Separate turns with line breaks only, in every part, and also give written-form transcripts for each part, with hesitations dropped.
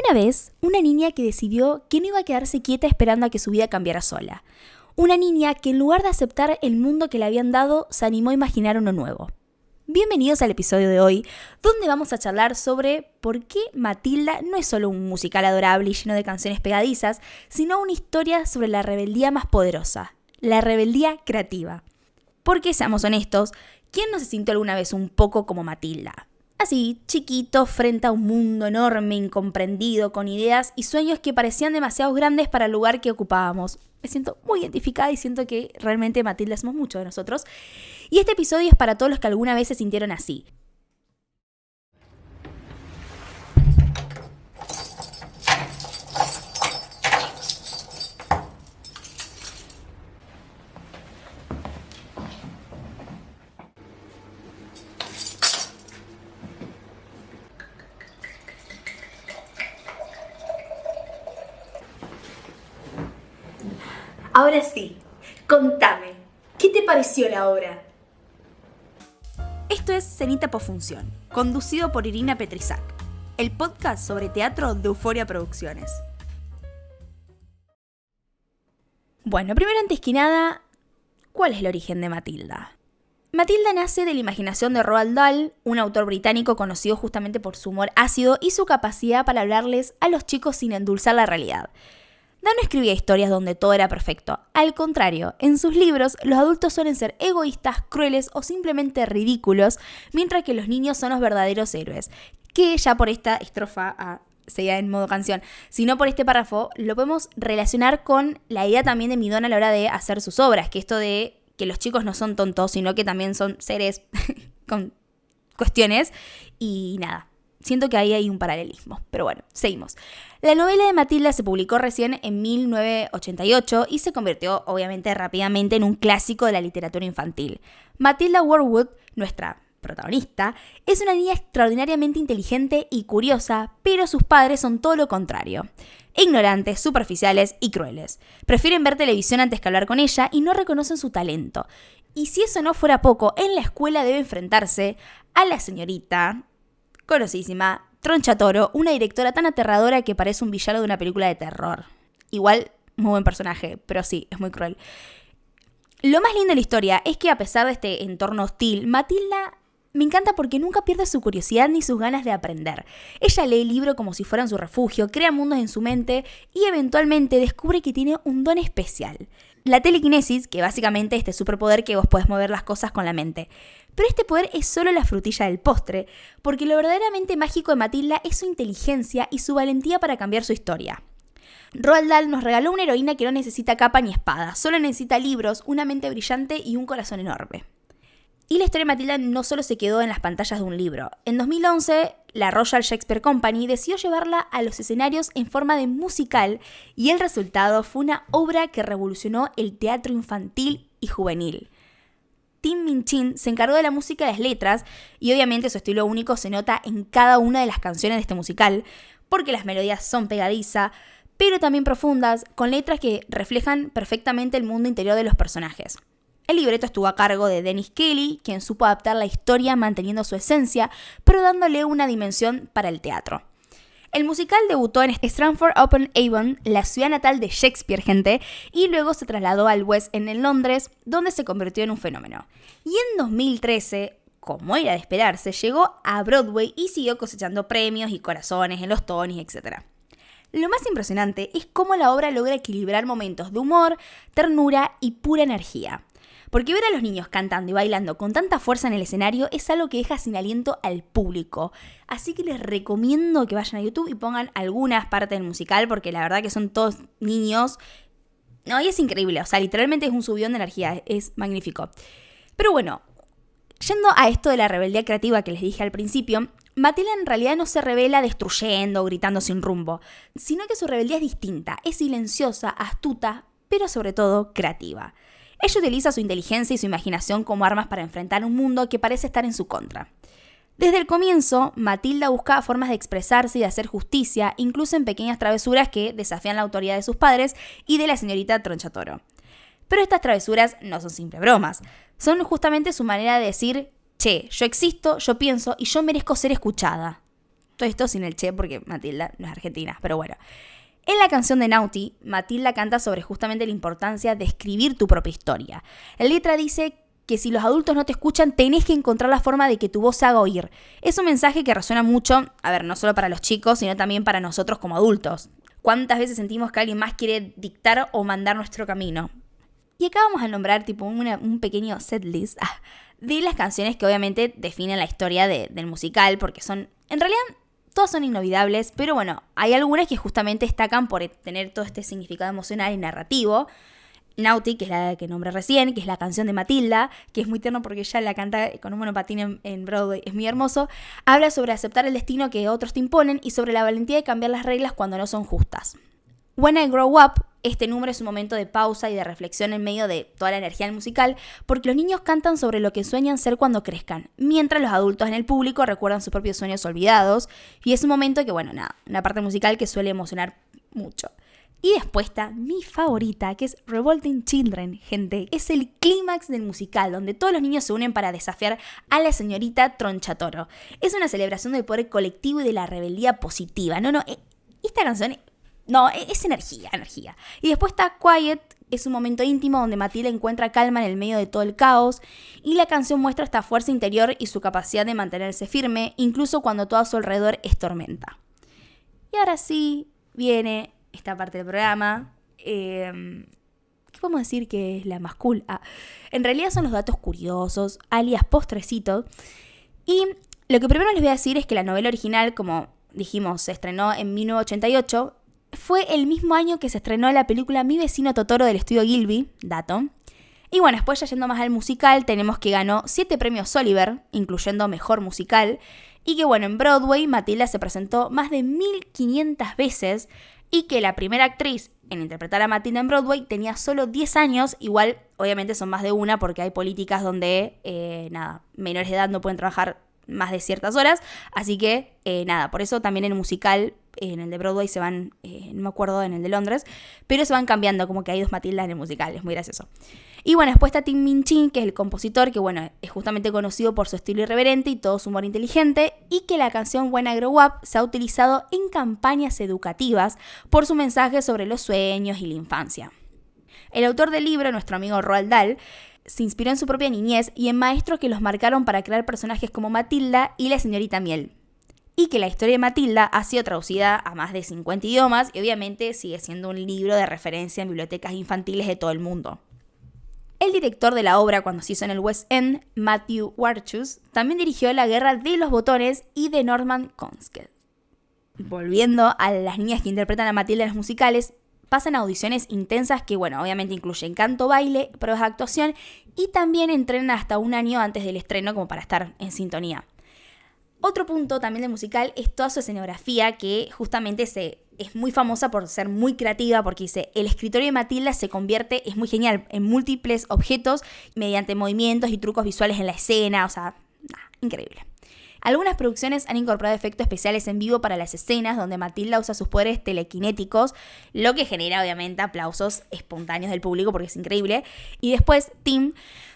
Había una vez una niña que decidió que no iba a quedarse quieta esperando a que su vida cambiara sola. Una niña que en lugar de aceptar el mundo que le habían dado, se animó a imaginar uno nuevo. Bienvenidos al episodio de hoy, donde vamos a charlar sobre por qué Matilda no es solo un musical adorable y lleno de canciones pegadizas, sino una historia sobre la rebeldía más poderosa, la rebeldía creativa. Porque, seamos honestos, ¿quién no se sintió alguna vez un poco como Matilda? Así, chiquito, frente a un mundo enorme, incomprendido, con ideas y sueños que parecían demasiado grandes para el lugar que ocupábamos. Me siento muy identificada y siento que realmente Matilda somos muchos de nosotros. Y este episodio es para todos los que alguna vez se sintieron así. Ahora sí, contame, ¿qué te pareció la obra? Esto es Cenita Pofunción, conducido por Irina Petrisak, el podcast sobre teatro de Euforia Producciones. Bueno, primero antes que nada, ¿cuál es el origen de Matilda? Matilda nace de la imaginación de Roald Dahl, un autor británico conocido justamente por su humor ácido y su capacidad para hablarles a los chicos sin endulzar la realidad. Dahl no escribía historias donde todo era perfecto. Al contrario, en sus libros, los adultos suelen ser egoístas, crueles o simplemente ridículos, mientras que los niños son los verdaderos héroes. Que ya por esta estrofa, sería en modo canción, sino por este párrafo, lo podemos relacionar con la idea también de Midón a la hora de hacer sus obras, que esto de que los chicos no son tontos, sino que también son seres con cuestiones y nada. Siento que ahí hay un paralelismo, pero bueno, seguimos. La novela de Matilda se publicó recién en 1988 y se convirtió obviamente rápidamente en un clásico de la literatura infantil. Matilda Worwood, nuestra protagonista, es una niña extraordinariamente inteligente y curiosa, pero sus padres son todo lo contrario. Ignorantes, superficiales y crueles. Prefieren ver televisión antes que hablar con ella y no reconocen su talento. Y si eso no fuera poco, en la escuela debe enfrentarse a la señorita conocidísima Tronchatoro, una directora tan aterradora que parece un villano de una película de terror. Igual, muy buen personaje, pero sí, es muy cruel. Lo más lindo de la historia es que a pesar de este entorno hostil, Matilda me encanta porque nunca pierde su curiosidad ni sus ganas de aprender. Ella lee el libro como si fueran su refugio, crea mundos en su mente y eventualmente descubre que tiene un don especial. La telequinesis, que básicamente es este superpoder que vos podés mover las cosas con la mente. Pero este poder es solo la frutilla del postre, porque lo verdaderamente mágico de Matilda es su inteligencia y su valentía para cambiar su historia. Roald Dahl nos regaló una heroína que no necesita capa ni espada, solo necesita libros, una mente brillante y un corazón enorme. Y la historia de Matilda no solo se quedó en las pantallas de un libro. En 2011, la Royal Shakespeare Company decidió llevarla a los escenarios en forma de musical y el resultado fue una obra que revolucionó el teatro infantil y juvenil. Tim Minchin se encargó de la música y las letras y obviamente su estilo único se nota en cada una de las canciones de este musical porque las melodías son pegadizas, pero también profundas, con letras que reflejan perfectamente el mundo interior de los personajes. El libreto estuvo a cargo de Dennis Kelly, quien supo adaptar la historia manteniendo su esencia, pero dándole una dimensión para el teatro. El musical debutó en Stratford-upon-Avon, la ciudad natal de Shakespeare, gente, y luego se trasladó al West End en Londres, donde se convirtió en un fenómeno. Y en 2013, como era de esperarse, llegó a Broadway y siguió cosechando premios y corazones en los Tonys, etc. Lo más impresionante es cómo la obra logra equilibrar momentos de humor, ternura y pura energía. Porque ver a los niños cantando y bailando con tanta fuerza en el escenario es algo que deja sin aliento al público. Así que les recomiendo que vayan a YouTube y pongan algunas partes del musical, porque la verdad que son todos niños. No, y es increíble, o sea, literalmente es un subión de energía, es magnífico. Pero bueno, yendo a esto de la rebeldía creativa que les dije al principio, Matilda en realidad no se revela destruyendo o gritando sin rumbo, sino que su rebeldía es distinta, es silenciosa, astuta, pero sobre todo creativa. Ella utiliza su inteligencia y su imaginación como armas para enfrentar un mundo que parece estar en su contra. Desde el comienzo, Matilda busca formas de expresarse y de hacer justicia, incluso en pequeñas travesuras que desafían la autoridad de sus padres y de la señorita Tronchatoro. Pero estas travesuras no son simples bromas, son justamente su manera de decir, che, yo existo, yo pienso y yo merezco ser escuchada. Todo esto sin el che porque Matilda no es argentina, pero bueno. En la canción de Naughty, Matilda canta sobre justamente la importancia de escribir tu propia historia. La letra dice que si los adultos no te escuchan, tenés que encontrar la forma de que tu voz se haga oír. Es un mensaje que resuena mucho, no solo para los chicos, sino también para nosotros como adultos. ¿Cuántas veces sentimos que alguien más quiere dictar o mandar nuestro camino? Y acá vamos a nombrar un pequeño setlist de las canciones que obviamente definen la historia del musical, porque son, en realidad, todas son inolvidables, pero bueno, hay algunas que justamente destacan por tener todo este significado emocional y narrativo. Naughty, que es la que nombré recién, que es la canción de Matilda, que es muy tierno porque ella la canta con un monopatín en Broadway, es muy hermoso. Habla sobre aceptar el destino que otros te imponen y sobre la valentía de cambiar las reglas cuando no son justas. When I Grow Up, este número es un momento de pausa y de reflexión en medio de toda la energía del musical, porque los niños cantan sobre lo que sueñan ser cuando crezcan, mientras los adultos en el público recuerdan sus propios sueños olvidados, y es un momento que, una parte musical que suele emocionar mucho. Y después está mi favorita, que es Revolting Children, gente. Es el clímax del musical, donde todos los niños se unen para desafiar a la señorita Tronchatoro. Es una celebración del poder colectivo y de la rebeldía positiva. Esta canción... es energía. Y después está Quiet, es un momento íntimo donde Matilda encuentra calma en el medio de todo el caos. Y la canción muestra esta fuerza interior y su capacidad de mantenerse firme, incluso cuando todo a su alrededor es tormenta. Y ahora sí, viene esta parte del programa, ¿qué podemos decir que es la más cool? En realidad son los datos curiosos, alias postrecito. Y lo que primero les voy a decir es que la novela original, como dijimos, se estrenó en 1988, fue el mismo año que se estrenó la película Mi vecino Totoro del estudio Gilby, dato. Y después ya yendo más al musical, tenemos que ganó 7 premios Oliver, incluyendo Mejor Musical, y que en Broadway Matilda se presentó más de 1500 veces, y que la primera actriz en interpretar a Matilda en Broadway tenía solo 10 años, igual obviamente son más de una porque hay políticas donde, menores de edad no pueden trabajar más de ciertas horas, así que por eso también en el musical, en el de Broadway se van, no me acuerdo en el de Londres, pero se van cambiando, como que hay 2 Matildas en el musical, es muy gracioso. Y después está Tim Minchin, que es el compositor, que es justamente conocido por su estilo irreverente y todo su humor inteligente, y que la canción When I Grow Up se ha utilizado en campañas educativas por su mensaje sobre los sueños y la infancia. El autor del libro, nuestro amigo Roald Dahl, se inspiró en su propia niñez y en maestros que los marcaron para crear personajes como Matilda y la señorita Miel. Y que la historia de Matilda ha sido traducida a más de 50 idiomas y obviamente sigue siendo un libro de referencia en bibliotecas infantiles de todo el mundo. El director de la obra cuando se hizo en el West End, Matthew Warchus, también dirigió La Guerra de los Botones y de Norman Consket. Volviendo a las niñas que interpretan a Matilda en los musicales, pasan audiciones intensas que, obviamente incluyen canto, baile, pruebas de actuación y también entrenan hasta un año antes del estreno como para estar en sintonía. Otro punto también del musical es toda su escenografía, que justamente es muy famosa por ser muy creativa, porque dice, el escritorio de Matilda es muy genial, en múltiples objetos, mediante movimientos y trucos visuales en la escena, increíble. Algunas producciones han incorporado efectos especiales en vivo para las escenas donde Matilda usa sus poderes telequinéticos, lo que genera obviamente aplausos espontáneos del público porque es increíble. Y después Tim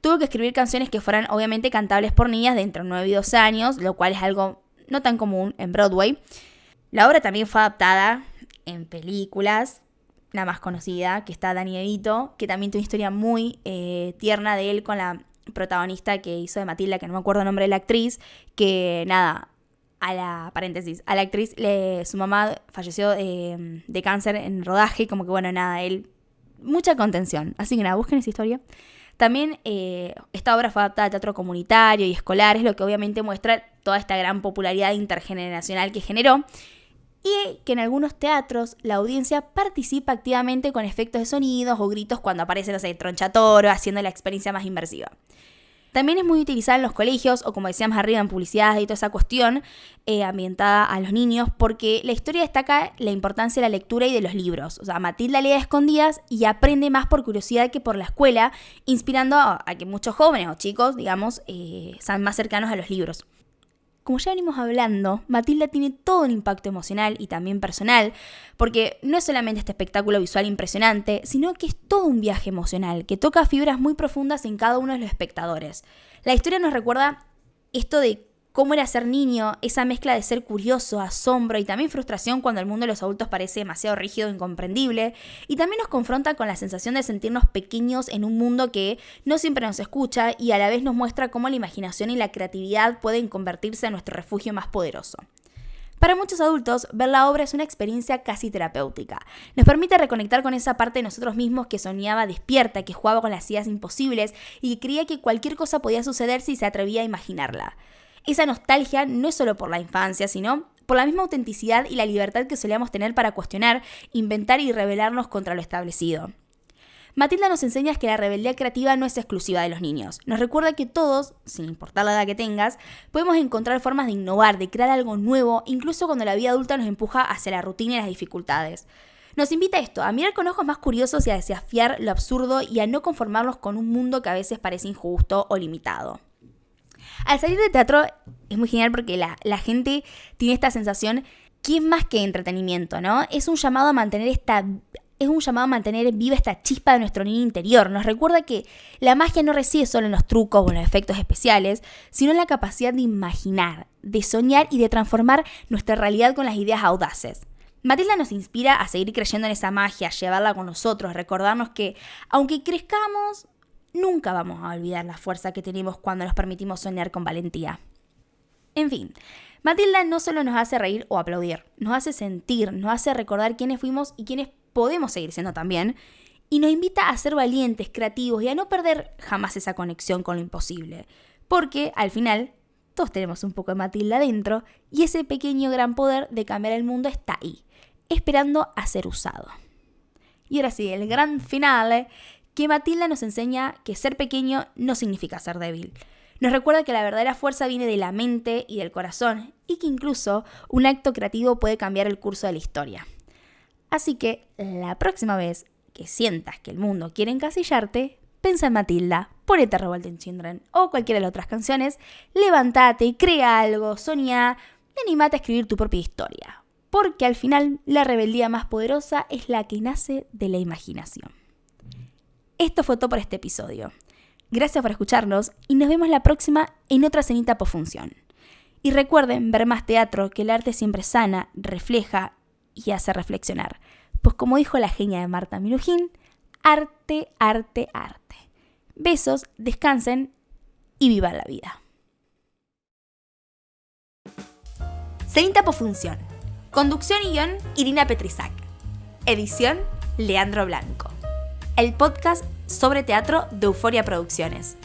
tuvo que escribir canciones que fueran obviamente cantables por niñas de entre 9 y 12 años, lo cual es algo no tan común en Broadway. La obra también fue adaptada en películas, la más conocida, que está Danny DeVito, que también tiene una historia muy tierna de él con la protagonista que hizo de Matilda, que no me acuerdo el nombre de la actriz, que a la actriz, su mamá falleció de cáncer en rodaje, como que él, mucha contención, así que busquen esa historia. También esta obra fue adaptada a teatro comunitario y escolar, es lo que obviamente muestra toda esta gran popularidad intergeneracional que generó, y que en algunos teatros la audiencia participa activamente con efectos de sonidos o gritos cuando aparece, Tronchatoro, haciendo la experiencia más inmersiva. También es muy utilizada en los colegios, o como decíamos arriba, en publicidad y toda esa cuestión ambientada a los niños, porque la historia destaca la importancia de la lectura y de los libros. Matilda lee a escondidas y aprende más por curiosidad que por la escuela, inspirando a que muchos jóvenes o chicos, sean más cercanos a los libros. Como ya venimos hablando, Matilda tiene todo un impacto emocional y también personal, porque no es solamente este espectáculo visual impresionante, sino que es todo un viaje emocional, que toca fibras muy profundas en cada uno de los espectadores. La historia nos recuerda esto de cómo era ser niño, esa mezcla de ser curioso, asombro y también frustración cuando el mundo de los adultos parece demasiado rígido e incomprendible. Y también nos confronta con la sensación de sentirnos pequeños en un mundo que no siempre nos escucha y a la vez nos muestra cómo la imaginación y la creatividad pueden convertirse en nuestro refugio más poderoso. Para muchos adultos, ver la obra es una experiencia casi terapéutica. Nos permite reconectar con esa parte de nosotros mismos que soñaba despierta, que jugaba con las ideas imposibles y que creía que cualquier cosa podía suceder si se atrevía a imaginarla. Esa nostalgia no es solo por la infancia, sino por la misma autenticidad y la libertad que solíamos tener para cuestionar, inventar y rebelarnos contra lo establecido. Matilda nos enseña que la rebeldía creativa no es exclusiva de los niños. Nos recuerda que todos, sin importar la edad que tengas, podemos encontrar formas de innovar, de crear algo nuevo, incluso cuando la vida adulta nos empuja hacia la rutina y las dificultades. Nos invita a esto, a mirar con ojos más curiosos y a desafiar lo absurdo y a no conformarnos con un mundo que a veces parece injusto o limitado. Al salir de teatro es muy genial porque la gente tiene esta sensación que es más que entretenimiento, ¿no? Es un llamado a mantener viva esta chispa de nuestro niño interior. Nos recuerda que la magia no reside solo en los trucos o en los efectos especiales, sino en la capacidad de imaginar, de soñar y de transformar nuestra realidad con las ideas audaces. Matilda nos inspira a seguir creyendo en esa magia, a llevarla con nosotros, recordarnos que, aunque crezcamos, nunca vamos a olvidar la fuerza que tenemos cuando nos permitimos soñar con valentía. En fin, Matilda no solo nos hace reír o aplaudir, nos hace sentir, nos hace recordar quiénes fuimos y quiénes podemos seguir siendo también, y nos invita a ser valientes, creativos y a no perder jamás esa conexión con lo imposible, porque al final todos tenemos un poco de Matilda dentro y ese pequeño gran poder de cambiar el mundo está ahí, esperando a ser usado. Y ahora sí, el gran final, que Matilda nos enseña que ser pequeño no significa ser débil. Nos recuerda que la verdadera fuerza viene de la mente y del corazón y que incluso un acto creativo puede cambiar el curso de la historia. Así que la próxima vez que sientas que el mundo quiere encasillarte, piensa en Matilda, ponete Revolting Children o cualquiera de las otras canciones, levántate, crea algo, soñá y animate a escribir tu propia historia. Porque al final la rebeldía más poderosa es la que nace de la imaginación. Esto fue todo por este episodio. Gracias por escucharnos y nos vemos la próxima en otra cenita posfunción. Y recuerden ver más teatro, que el arte siempre sana, refleja y hace reflexionar. Pues como dijo la genia de Marta Minujín, arte, arte, arte. Besos, descansen y vivan la vida. Cenita posfunción. Conducción y guión, Irina Petrisac. Edición, Leandro Blanco. El podcast sobre teatro de Euforia Producciones.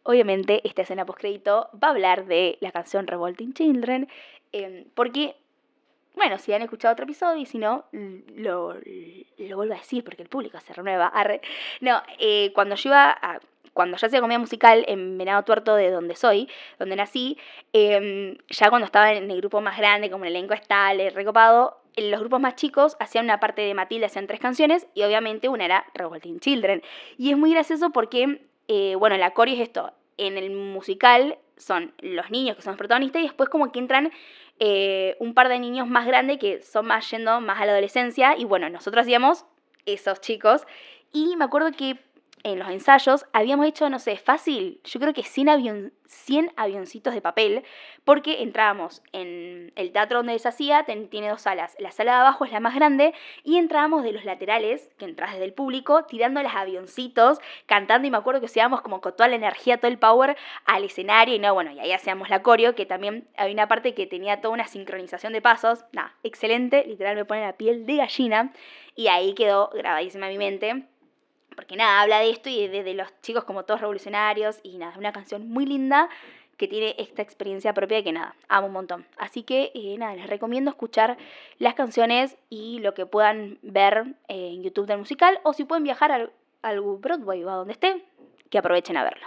Obviamente, esta escena postcrédito va a hablar de la canción Revolting Children, porque, bueno, si han escuchado otro episodio y si no, lo vuelvo a decir porque el público se renueva. Cuando yo hacía comedia musical en Venado Tuerto, de donde nací, ya cuando estaba en el grupo más grande, como el elenco estable, recopado, en los grupos más chicos hacían una parte de Matilda, hacían 3 canciones y obviamente una era Revolting Children. Y es muy gracioso porque, la coreo es esto, en el musical son los niños que son los protagonistas y después como que entran un par de niños más grandes que son más yendo más a la adolescencia y bueno, nosotros hacíamos esos chicos y me acuerdo que en los ensayos habíamos hecho, no sé, fácil, yo creo que 100 avioncitos de papel, porque entrábamos en el teatro donde se hacía, tiene 2 salas, la sala de abajo es la más grande, y entrábamos de los laterales, que entras desde el público, tirando los avioncitos, cantando, y me acuerdo que hacíamos como con toda la energía, todo el power al escenario, y ahí hacíamos la coreo, que también había una parte que tenía toda una sincronización de pasos, excelente, literal me pone la piel de gallina, y ahí quedó grabadísima en mi mente. Porque habla de esto y de los chicos como todos revolucionarios y es una canción muy linda que tiene esta experiencia propia que amo un montón. Así que les recomiendo escuchar las canciones y lo que puedan ver en YouTube del musical o si pueden viajar al Broadway o a donde esté, que aprovechen a verlo.